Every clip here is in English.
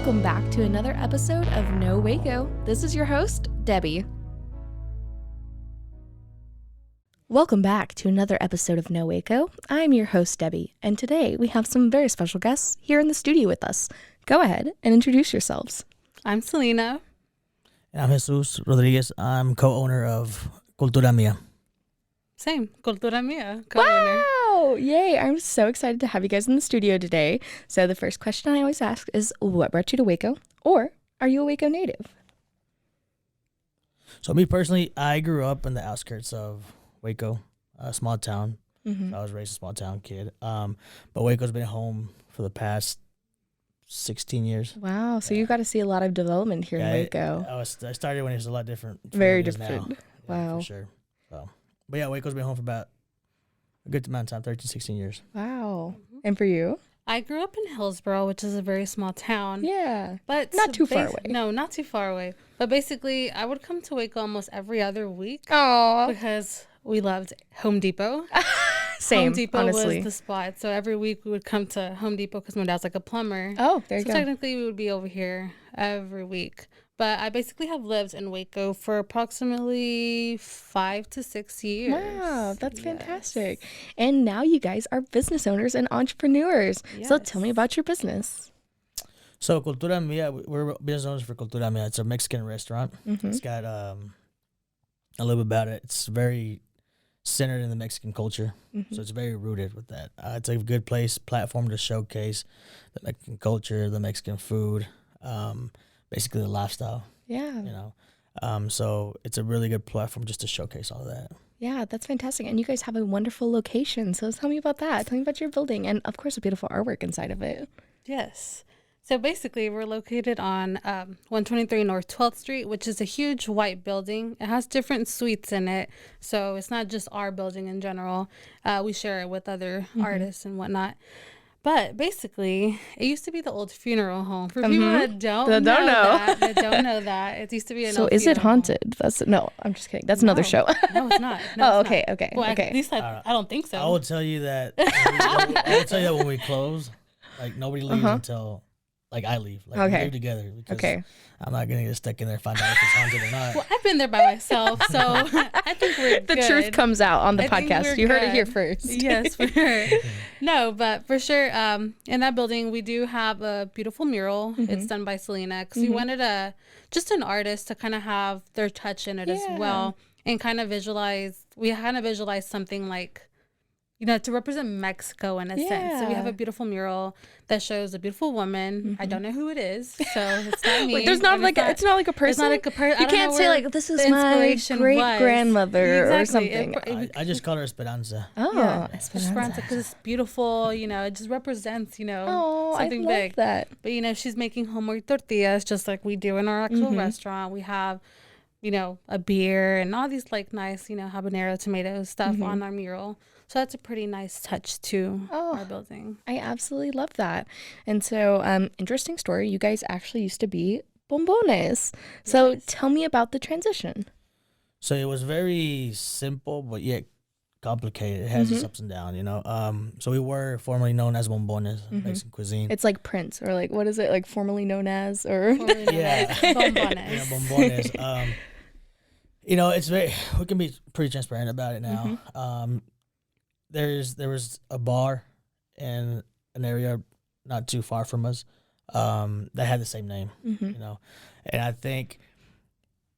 Welcome back to another episode of No Waco. This is your host, Debbie. Welcome back to another episode of No Waco. I'm your host, Debbie, and today we have some very special guests here in the studio with us. Go ahead and introduce yourselves. I'm Selena. And I'm Jesus Rodriguez. I'm co-owner of Cultura Mia. Same, Cultura Mia, co-owner. Wow! Yay! I'm so excited to have you guys in the studio today. So the first question I always ask is, what brought you to Waco? Or are you a Waco native? So me personally, I grew up in the outskirts of Waco, a small town. Mm-hmm. I was raised a small town kid. But Waco's been home for the past 16 years. Wow, so you got to see a lot of development here in Waco. I started when it was a lot different. Very from what it is different. now. Wow. For sure. So, but yeah, Waco's been home for about a good amount of time, 13, 16 years. Wow. And for you? I grew up in Hillsboro, which is a very small town. Yeah. But not too far away. No, not too far away. But basically, I would come to Waco almost every other week. Oh. Because we loved Home Depot. Same, Home Depot honestly. was the spot. So every week we would come to Home Depot because my dad's like a plumber. Oh, there you so go. technically we would be over here every week. But I basically have lived in Waco for approximately 5 to 6 years. Wow, that's fantastic. And now you guys are business owners and entrepreneurs. So Yes. tell me about your business. So Cultura Mia, we're business owners for Cultura Mia. It's a Mexican restaurant. Mm-hmm. It's got a little bit about it. It's very centered in the Mexican culture, so it's very rooted with that. It's a good platform to showcase the Mexican culture, the Mexican food, basically the lifestyle. Yeah. So it's a really good platform just to showcase all of that. Yeah, that's fantastic. And you guys have a wonderful location. So tell me about that. Tell me about your building and, of course, a beautiful artwork inside of it. Yes. So basically, we're located on 123 North 12th Street, which is a huge white building. It has different suites in it. So it's not just our building in general. We share it with other artists and whatnot. But basically, it used to be the old funeral home. For people that don't know that, it used to be an So old is it funeral home. haunted? No, I'm just kidding. That's another show. No, it's not. No, Oh, it's okay, not. okay, Well, okay. At least I don't think so. I will tell you that. When we close, like nobody leaves until like I leave. Like Okay. we leave together because Okay. I'm not gonna get stuck in there and find out if it's haunted or not. Well, I've been there by myself, so I think we're The good. truth comes out on the I think podcast. we're You heard it here good. first. Yes, for sure. No, but for sure, in that building, we do have a beautiful mural. It's done by Selena because we wanted just an artist to kind of have their touch in it as well and kind of visualize. We kind of visualize something like, to represent Mexico in a sense. So we have a beautiful mural that shows a beautiful woman. I don't know who it is, so it's not me. Wait, there's not like it's not like a person. It's not like a person. You can't say like this is my great grandmother or something. I just call her Esperanza. Oh, Yeah, Esperanza. because it's beautiful. It just represents Oh, something I love big. that. But she's making homemade tortillas just like we do in our actual restaurant. We have a beer and all these like nice habanero tomato stuff on our mural. So that's a pretty nice touch to our building. I absolutely love that. And so, interesting story. You guys actually used to be bombones. So tell me about the transition. So it was very simple, but yet complicated. It has its ups and downs, So we were formerly known as bombones, Mexican cuisine. It's like Prince, or like, what is it, like formerly known as, or? Yeah. Bombones. Yeah, bombones. It's we can be pretty transparent about it now. There was a bar in an area not too far from us that had the same name, and I think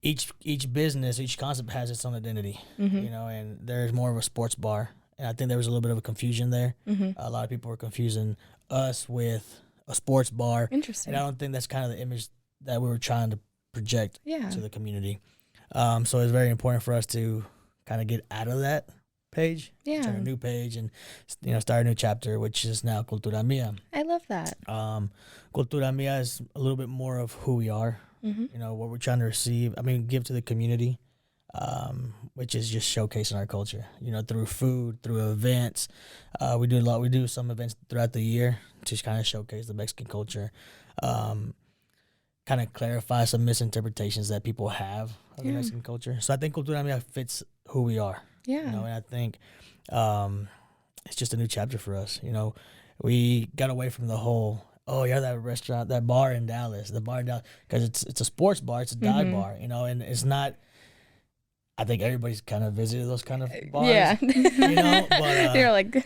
each business, each concept has its own identity, and there's more of a sports bar, and I think there was a little bit of a confusion there. A lot of people were confusing us with a sports bar. Interesting. And I don't think that's kind of the image that we were trying to project to the community. So it's very important for us to kind of get out of that page, start a new page, and start a new chapter, which is now Cultura Mia. I love that. Cultura Mia is a little bit more of who we are, what we're trying to give to the community, which is just showcasing our culture, through food, through events. We do some events throughout the year to kind of showcase the Mexican culture, kind of clarify some misinterpretations that people have of the Mexican culture. So I think Cultura Mia fits who we are. Yeah. And I think it's just a new chapter for us. We got away from the whole oh yeah, that restaurant, that bar in Dallas, because it's a sports bar, it's a dive bar, you know, and it's not. I think everybody's kind of visited those kind of bars, Yeah. you know. But You're like,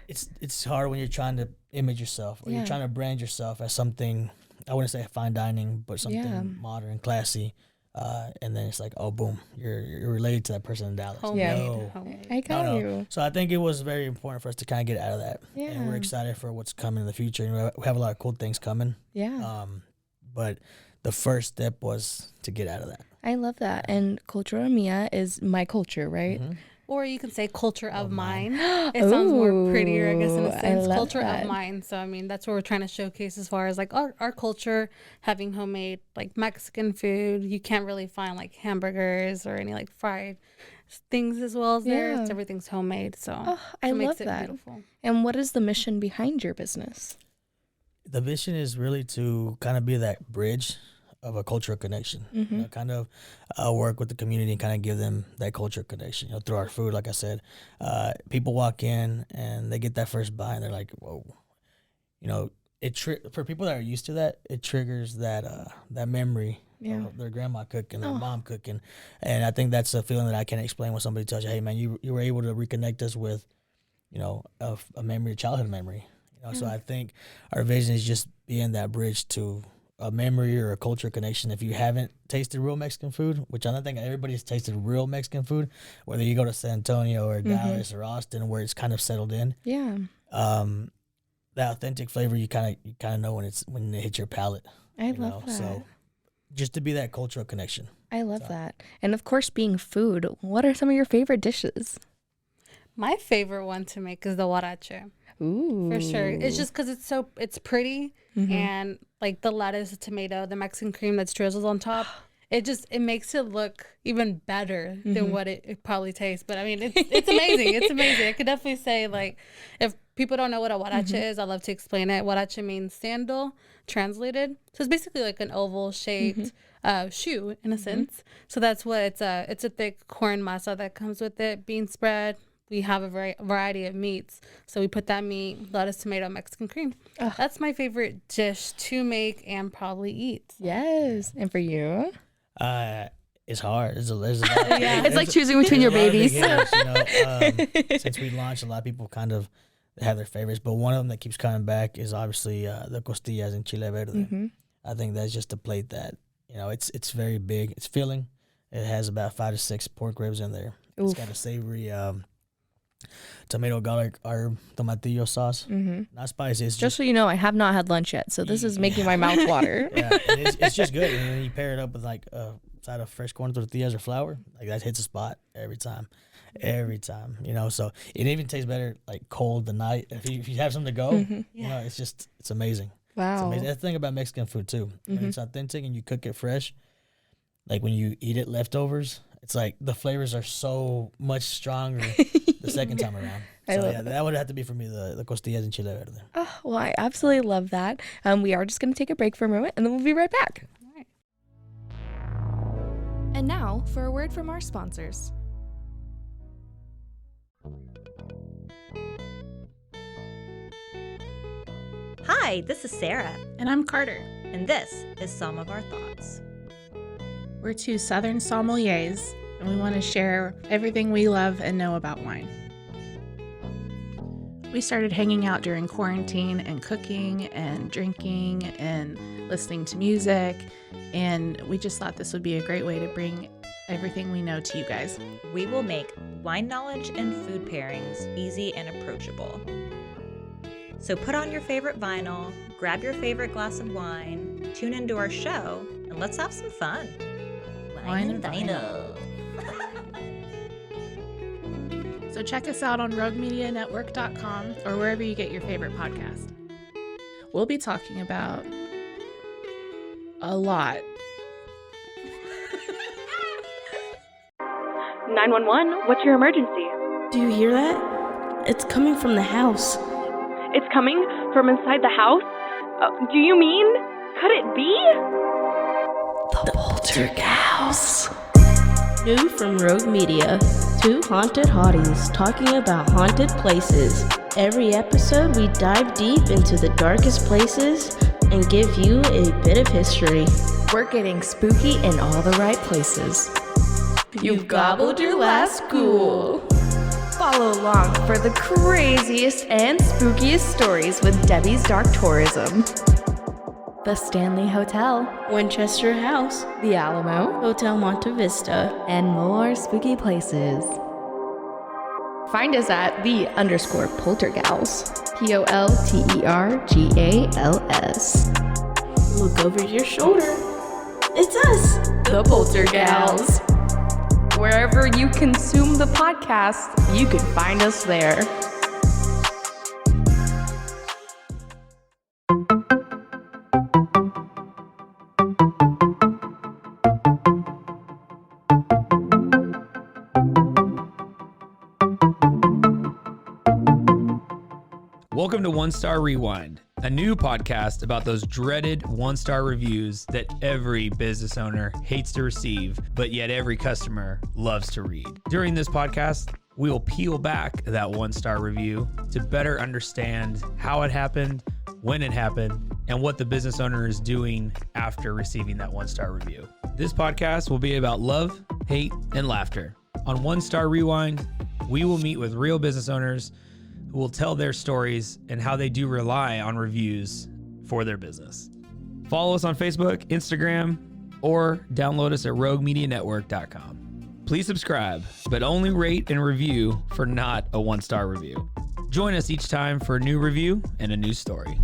it's hard when you're trying to image yourself or you're trying to brand yourself as something. I wouldn't say fine dining, but something modern, classy. And then it's like, oh, boom, you're related to that person in Dallas. Homemade. I got you. So I think it was very important for us to kind of get out of that. Yeah. And we're excited for what's coming in the future. And we have a lot of cool things coming. Yeah. But the first step was to get out of that. I love that. And Cultura Mia is my culture, right? Mm-hmm. Or you can say culture of mine. It sounds more prettier, I guess, in a sense. Culture that. of mine. So, I mean, that's what we're trying to showcase as far as like our culture, having homemade like Mexican food. You can't really find like hamburgers or any like fried things as well as there. Everything's homemade. So I it love makes it that. beautiful. And what is the mission behind your business? The mission is really to kind of be that bridge of a cultural connection, you know, kind of work with the community and kind of give them that cultural connection, you know, through our food. Like I said, people walk in and they get that first bite and they're like, whoa, you know, for people that are used to that, it triggers that memory of their grandma cooking, their mom cooking. And I think that's a feeling that I can't explain when somebody tells you, hey man, you were able to reconnect us with, you know, a memory, a childhood memory, you know. So I think our vision is just being that bridge to a memory or a culture connection. If you haven't tasted real Mexican food, which I don't think everybody's tasted real Mexican food, whether you go to San Antonio or Dallas or Austin, where it's kind of settled in. Yeah. That authentic flavor, you kind of know when it hits your palate. I love that. So just to be that cultural connection. I love that. And of course, being food, what are some of your favorite dishes? My favorite one to make is the huarache. Ooh. For sure. It's just because it's pretty and like the lettuce, the tomato, the Mexican cream that's drizzled on top. It makes it look even better than what it probably tastes. But I mean, it's amazing. It's amazing. I could definitely say, like, if people don't know what a huarache is, I love to explain it. Huarache means sandal, translated. So it's basically like an oval shaped shoe in a sense. So that's what it's a thick corn masa that comes with it, bean spread. We have a variety of meats. So we put that meat, lettuce, tomato, Mexican cream. That's my favorite dish to make and probably eat. Yes. And for you? It's hard. There's a lot. It's like choosing between your babies. Hitters, you know, since we launched, a lot of people kind of have their favorites, but one of them that keeps coming back is obviously the costillas and chile verde. I think that's just a plate that, you know, it's very big. It's filling. It has about 5 to 6 pork ribs in there. It's got a savory tomato, garlic, herb, tomatillo sauce. Not spicy. It's just so you know, I have not had lunch yet, so this is making my mouth water. It's just good. And then you pair it up with like a side of fresh corn tortillas or flour. Like that hits a spot every time. You know, so it even tastes better like cold the night. If you have something to go, you know, it's amazing. Wow. It's amazing. That's the thing about Mexican food too. When it's authentic and you cook it fresh, like when you eat it leftovers, it's like the flavors are so much stronger the second time around. So that would have to be for me, the costillas and chile verde. Oh, well, I absolutely love that. We are just going to take a break for a moment, and then we'll be right back. All right. And now for a word from our sponsors. Hi, this is Sarah. And I'm Carter. And this is Some of Our Thoughts. We're two Southern sommeliers, and we want to share everything we love and know about wine. We started hanging out during quarantine and cooking and drinking and listening to music, and we just thought this would be a great way to bring everything we know to you guys. We will make wine knowledge and food pairings easy and approachable. So put on your favorite vinyl, grab your favorite glass of wine, tune into our show, and let's have some fun. Wine and vinyl. So check us out on roguemedianetwork.com or wherever you get your favorite podcast. We'll be talking about a lot. 911, what's your emergency? Do you hear that? It's coming from the house. It's coming from inside the house? Do you mean? Could it be? The poltergeist. New from Rogue Media. Two haunted hotties talking about haunted places. Every episode, we dive deep into the darkest places and give you a bit of history. We're getting spooky in all the right places. You've gobbled your last ghoul. Follow along for the craziest and spookiest stories with Debbie's Dark Tourism. The Stanley Hotel, Winchester House, the Alamo, Hotel Monte Vista, and more spooky places. Find us at _Poltergals. POLTERGALS. Look over your shoulder. It's us, The Poltergals. Wherever you consume the podcast, you can find us there. Welcome to One Star Rewind, a new podcast about those dreaded one-star reviews that every business owner hates to receive, but yet every customer loves to read. During this podcast, we will peel back that one-star review to better understand how it happened, when it happened, and what the business owner is doing after receiving that one-star review. This podcast will be about love, hate, and laughter. On One Star Rewind, we will meet with real business owners who will tell their stories and how they do rely on reviews for their business. Follow us on Facebook, Instagram, or download us at roguemedianetwork.com. Please subscribe, but only rate and review for not a one-star review. Join us each time for a new review and a new story.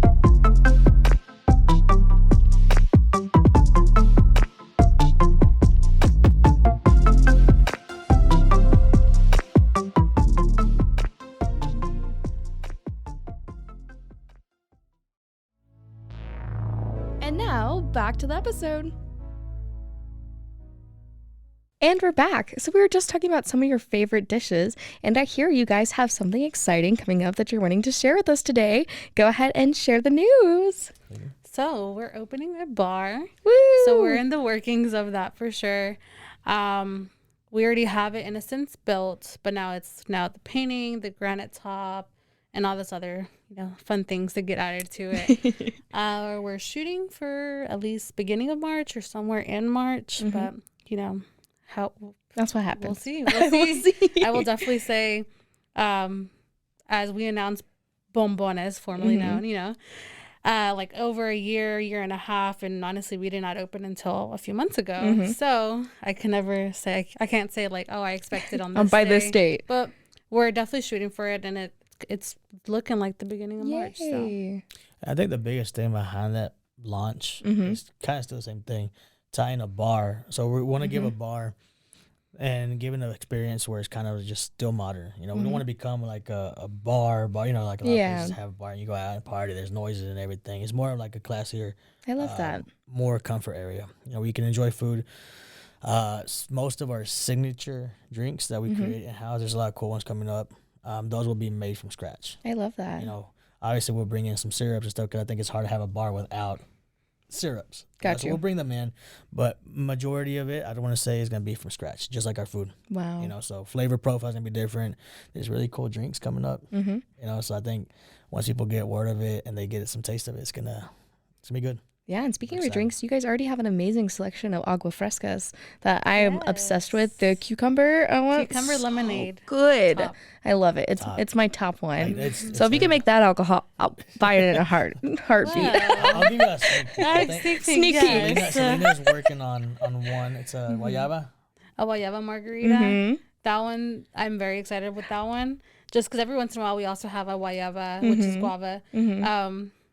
And now, back to the episode. And we're back. So we were just talking about some of your favorite dishes, and I hear you guys have something exciting coming up that you're wanting to share with us today. Go ahead and share the news. So we're opening a bar. Woo! So we're in the workings of that for sure. We already have it in a sense built, but now the painting, the granite top, and all this other, fun things that get added to it. We're shooting for at least beginning of March or somewhere in March, but how That's what happens. we'll see. We'll see. I will definitely say, as we announced Bombones, formerly known, like over a year and a half, and honestly, we did not open until a few months ago. So I can never say, I can't say like, oh, I expect it on this by day, this date. but we're definitely shooting for it, and it's looking like the beginning of March. So Yay. I think the biggest thing behind that launch is kind of still the same thing, tying a bar. So we want to give a bar and giving an experience where it's kind of just still modern. We don't want to become like a bar, like a lot of places have a bar and you go out and party, there's noises and everything. It's more of like a classier, I love that. more comfort area. Where you can enjoy food. Most of our signature drinks that we create in-house, there's a lot of cool ones coming up. Those will be made from scratch. I love that. Obviously we'll bring in some syrups and stuff because I think it's hard to have a bar without syrups. Got So you. we'll bring them in, but majority of it, I don't want to say is going to be from scratch, just like our food. Wow. So flavor profile is going to be different. There's really cool drinks coming up. So I think once people get word of it and they get some taste of it, it's gonna be good. Yeah, and speaking of your Excited. drinks, you guys already have an amazing selection of agua frescas that I am obsessed with. The cucumber, cucumber lemonade. Good. Top. I love it. Top. It's my top one. It's So if you can make that alcohol, I'll buy it in a heartbeat. I'll give you a Sneak peek. Selena's working on one. It's a guayaba. A guayaba margarita. That one, I'm very excited with that one. Just because every once in a while we also have a guayaba, which is guava,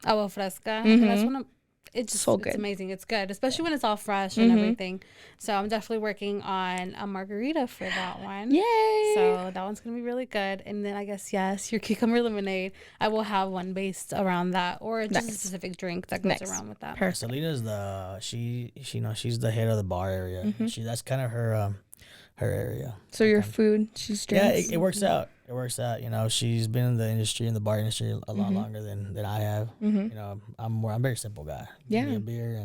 agua fresca. And that's one of it's good. amazing. It's good, especially when it's all fresh and everything. So I'm definitely working on a margarita for that one. Yay! So that one's gonna be really good. And then I guess your cucumber lemonade. I will have one based around that, or just a specific drink that goes around with that. Perfect. Selena's she's the head of the bar area. That's kind of her area. So your food, she's drinks. Yeah, it works out. It works out. She's been in the industry, in the bar industry, a lot longer than I have. I'm a very simple guy. Yeah. Give me a beer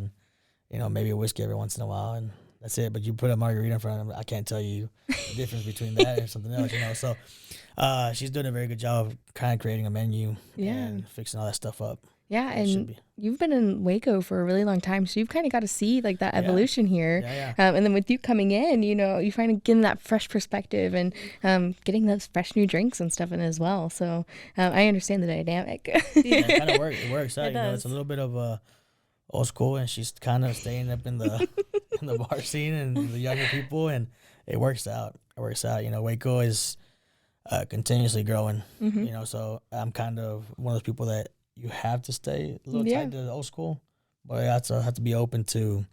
and maybe a whiskey every once in a while, and That's it. But you put a margarita in front of them, I can't tell you the difference between that and something else, you know. So she's doing a very good job of kind of creating a menu and fixing all that stuff up. Yeah, It should and be. you've been in Waco for a really long time, so you've kind of got to see like that evolution here. Yeah. And then with you coming in, you know, you find getting that fresh perspective and getting those fresh new drinks and stuff in as well. So I understand the dynamic. It kind of works. It works out. It You know, does. it's a little bit of old school, and she's kind of staying up in the in the bar scene and the younger people, and it works out. It works out. You know, Waco is continuously growing. You know, so I'm kind of one of those people that you have to stay a little tied to the old school, but you have to be open to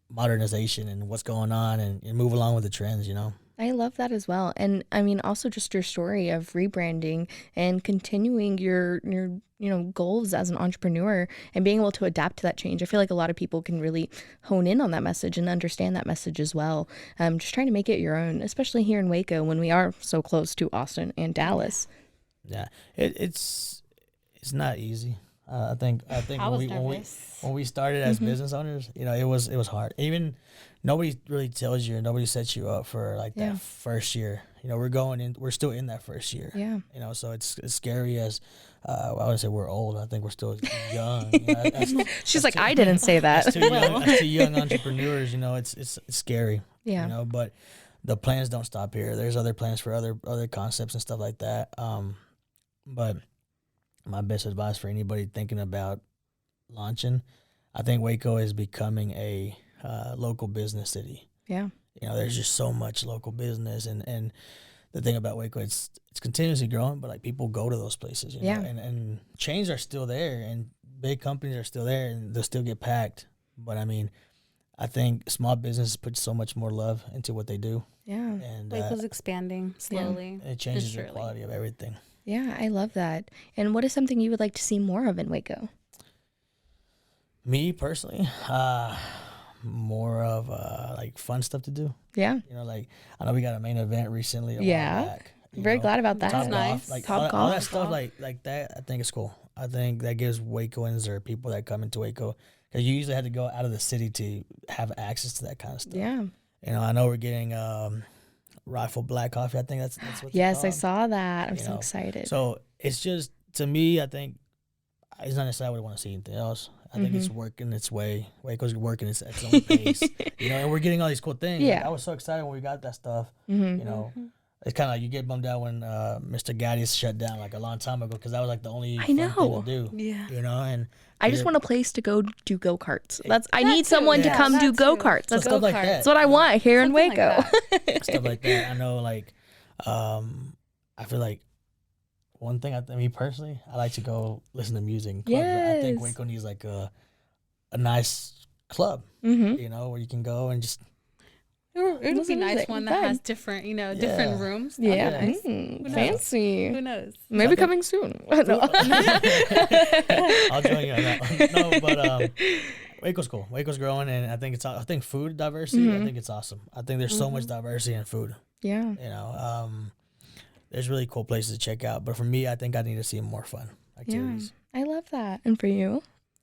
modernization and what's going on and move along with the trends. You know. I love that as well. And I mean, also just your story of rebranding and continuing your goals as an entrepreneur and being able to adapt to that change. I feel like a lot of people can really hone in on that message and understand that message as well. Just trying to make it your own, especially here in Waco when we are so close to Austin and Dallas. Yeah, it's not easy. I think when we started as business owners, you know, it was hard. Even nobody really tells you, nobody sets you up for like that first year. You know, we're still in that first year. Yeah. You know, so it's scary as I wouldn't say we're old. I think we're still young. You know, She's like, I didn't say that. as two young entrepreneurs, you know, it's scary. Yeah. You know, but the plans don't stop here. There's other plans for other concepts and stuff like that. But my best advice for anybody thinking about launching, I think Waco is becoming a local business city. Yeah. You know, there's just so much local business, and the thing about Waco, it's continuously growing, but like people go to those places, you know, and chains are still there, and big companies are still there, and they'll still get packed. But I mean, I think small businesses put so much more love into what they do. Yeah. And Waco's expanding slowly. it changes the quality of everything. Yeah, I love that. And what is something you would like to see more of in Waco? Me personally, more of like fun stuff to do. Yeah. You know, like I know we got a main event recently. Very glad about that. Top nice. golf, like Top all that golf. stuff, like that. I think is cool. I think that gives Wacoans or people that come into Waco, because you usually have to go out of the city to have access to that kind of stuff. Yeah. You know, I know we're getting Rifle Black Coffee. I think that's what. Yes, I saw that. I'm You so know, excited. So it's just, to me, I think it's not necessarily I would want to see anything else. I think it's working its way. Waco's working its own pace. You know, and we're getting all these cool things. Yeah. Like, I was so excited when we got that stuff. You know, it's kind of like you get bummed out when Mr. Gaddy's shut down like a long time ago, because that was like the only fun thing to do. Yeah. You know, and I just want a place to go do go-karts. I need too. someone to Yeah, come that do too. go-karts. so That's, stuff like go-karts. that. that's what I want here in Something like Waco. Stuff like that. I know, like, I feel like one thing, me personally, I like to go listen to music in clubs. I think Yes. Waco needs like a nice club, Mm-hmm. you know, where you can go and just. It would be Listen to nice music. one that Fun. has different, different rooms. That'd be Yeah. nice. Mm, Who knows? fancy. Who knows? Maybe coming soon. No. I'll join you on that one. No, but Waco's cool. Waco's growing, and I think food diversity. I think it's awesome. I think there's so much diversity in food. Yeah. You know, there's really cool places to check out. But for me, I think I need to see more fun activities. I love that. And for you?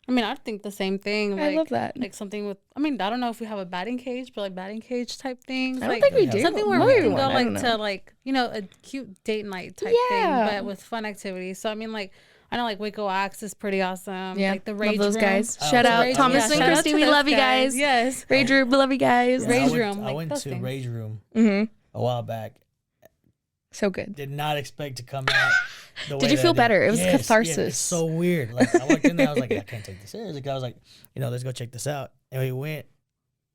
I mean, I think the same thing. Like, I love that. Like something with, I mean, I don't know if we have a batting cage, but like batting cage type things. I don't like, think we do. something where Maybe we can one, go I like don't know. to like, a cute date night type Yeah. thing, but with fun activities. So I mean, like, I know like Waco Axe is pretty awesome. Yeah. Like the Love Rage those Room. guys. Oh, Shout so out Rage- Thomas yeah, and shout out Christy. to We those love you guys. Yes. Rage Room. We love you guys. Yeah, Rage I Room, went those to things. Rage Room Mm-hmm. a while back. So good. Did not expect to come out. The way Did you that feel I did. better? It was Yes, catharsis. Yeah, it's so weird. Like I walked in there, I was like, I can't take this seriously. I was like, let's go check this out. And we went.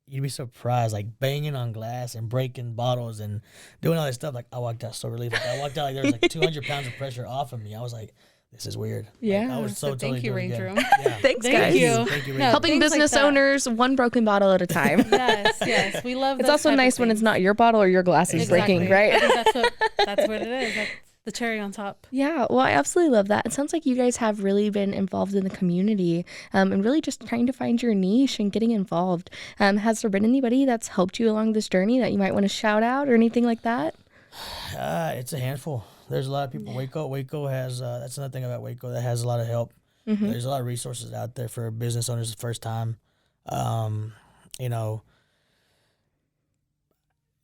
You'd be surprised, like banging on glass and breaking bottles and doing all this stuff. Like I walked out so relieved. Like I walked out like there was like 200 pounds of pressure off of me. I was like, this is weird. Like, Yeah. I was so totally Thank you, doing it Rage again. Room. Yeah. Thanks, Thank guys. you. Thank you, Rage No, Room. Helping things like business that. owners one broken bottle at a time. Yes. We love. It's those also type of nice when it's things. not your bottle or your glass is Exactly. breaking, right? I think that's what it is. That's the cherry on top. Yeah, well, I absolutely love that. It sounds like you guys have really been involved in the community and really just trying to find your niche and getting involved. Has there been anybody that's helped you along this journey that you might want to shout out or anything like that? It's a handful. There's a lot of people. Waco has, that's another thing about Waco that has a lot of help. There's a lot of resources out there for business owners the first time.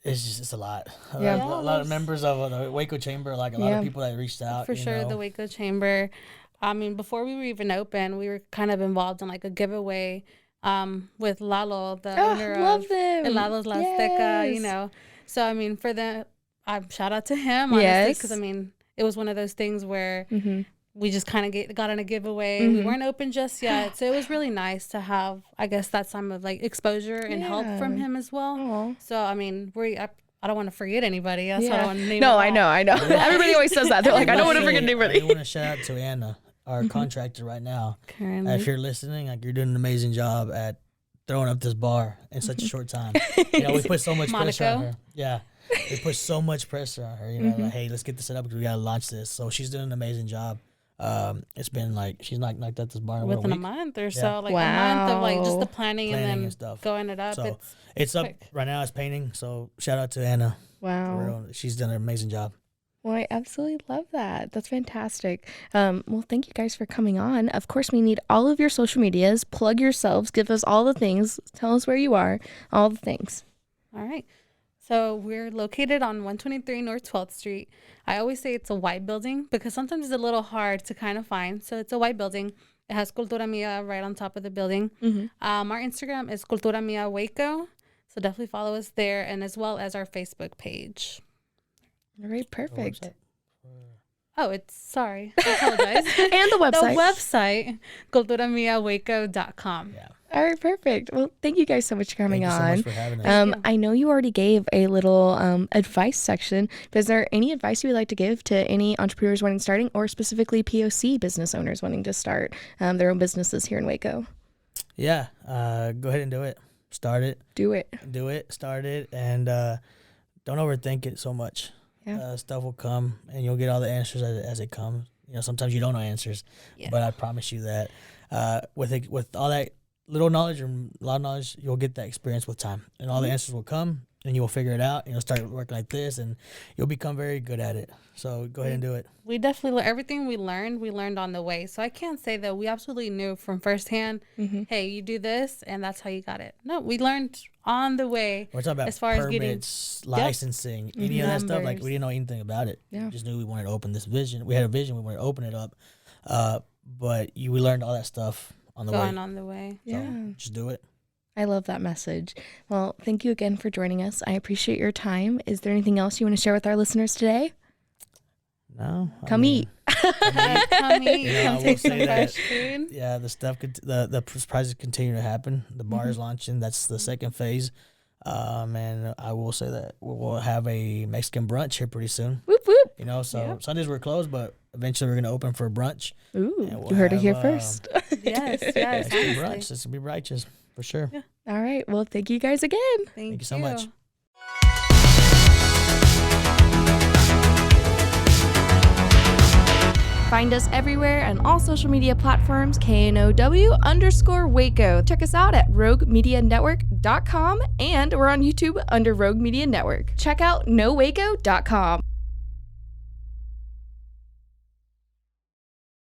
it's a lot. Yeah. A lot of members of the Waco Chamber, like a lot of people that reached out. For sure, the Waco Chamber. I mean, before we were even open, we were kind of involved in like a giveaway with Lalo, the owner love of them. Helados La Azteca, you know. So, I mean, for the shout out to him, honestly, because, I mean, it was one of those things where we just kind of got on a giveaway. We weren't open just yet. So it was really nice to have, I guess, that time of like exposure and help from him as well. Aww. So, I mean, I don't want to forget anybody. That's what I want to name. No, I know. Everybody always says that. They're like, I don't want to forget anybody. I want to shout out to Anna, our contractor right now. If you're listening, like, you're doing an amazing job at throwing up this bar in such a short time. You know, we put so much pressure on her. Yeah. We put so much pressure on her, you know, like, hey, let's get this set up because we got to launch this. So she's doing an amazing job. It's been like, she's knocked out this bar within a month or so, like a month of like just the planning and then stuff. Going it up. So it's up right now. It's painting. So shout out to Anna. Wow. She's done an amazing job. Well, I absolutely love that. That's fantastic. Well, thank you guys for coming on. Of course, we need all of your social medias. Plug yourselves. Give us all the things. Tell us where you are. All the things. All right. So we're located on 123 North 12th Street. I always say it's a white building because sometimes it's a little hard to kind of find. So it's a white building. It has Cultura Mia right on top of the building. Our Instagram is Cultura Mia Waco. So definitely follow us there, and as well as our Facebook page. All right, perfect. I apologize. And the website. The website, culturamiawaco.com. Yeah. All right, perfect. Well, thank you guys so much for coming on. Thank you so much for having us. I know you already gave a little advice section, but is there any advice you would like to give to any entrepreneurs wanting starting, or specifically POC business owners wanting to start their own businesses here in Waco? Yeah, go ahead and do it. Start it. Do it. Start it, and don't overthink it so much. Yeah. Stuff will come, and you'll get all the answers as it comes. You know, sometimes you don't know answers, but I promise you that with all that little knowledge and a lot of knowledge, you'll get that experience with time, and all the answers will come, and you'll figure it out. You'll start working like this, and you'll become very good at it. So go ahead and do it. We definitely everything we learned on the way. So I can't say that we absolutely knew from firsthand. Hey, you do this, and that's how you got it. No, we learned on the way. We're talking about as far permits, as getting licensing, any of that stuff. Like, we didn't know anything about it. Yeah. We just knew we wanted to open this vision. We had a vision. We wanted to open it up. But we learned all that stuff on the way. Going on the way. Yeah. So just do it. I love that message. Well, thank you again for joining us. I appreciate your time. Is there anything else you want to share with our listeners today? No. Come eat. Come eat. You know, Come take some fresh food. Yeah, the stuff, the surprises continue to happen. The bar is launching. That's the second phase. And I will say that we'll have a Mexican brunch here pretty soon. Whoop, whoop. You know, so Sundays we're closed, but eventually we're going to open for brunch. Ooh, you heard it here first. Yes. Mexican brunch. This will be righteous for sure. Yeah. All right. Well, thank you guys again. Thank you so much. Find us everywhere on all social media platforms, KNOW_Waco. Check us out at roguemedianetwork.com, and we're on YouTube under Rogue Media Network. Check out nowaco.com.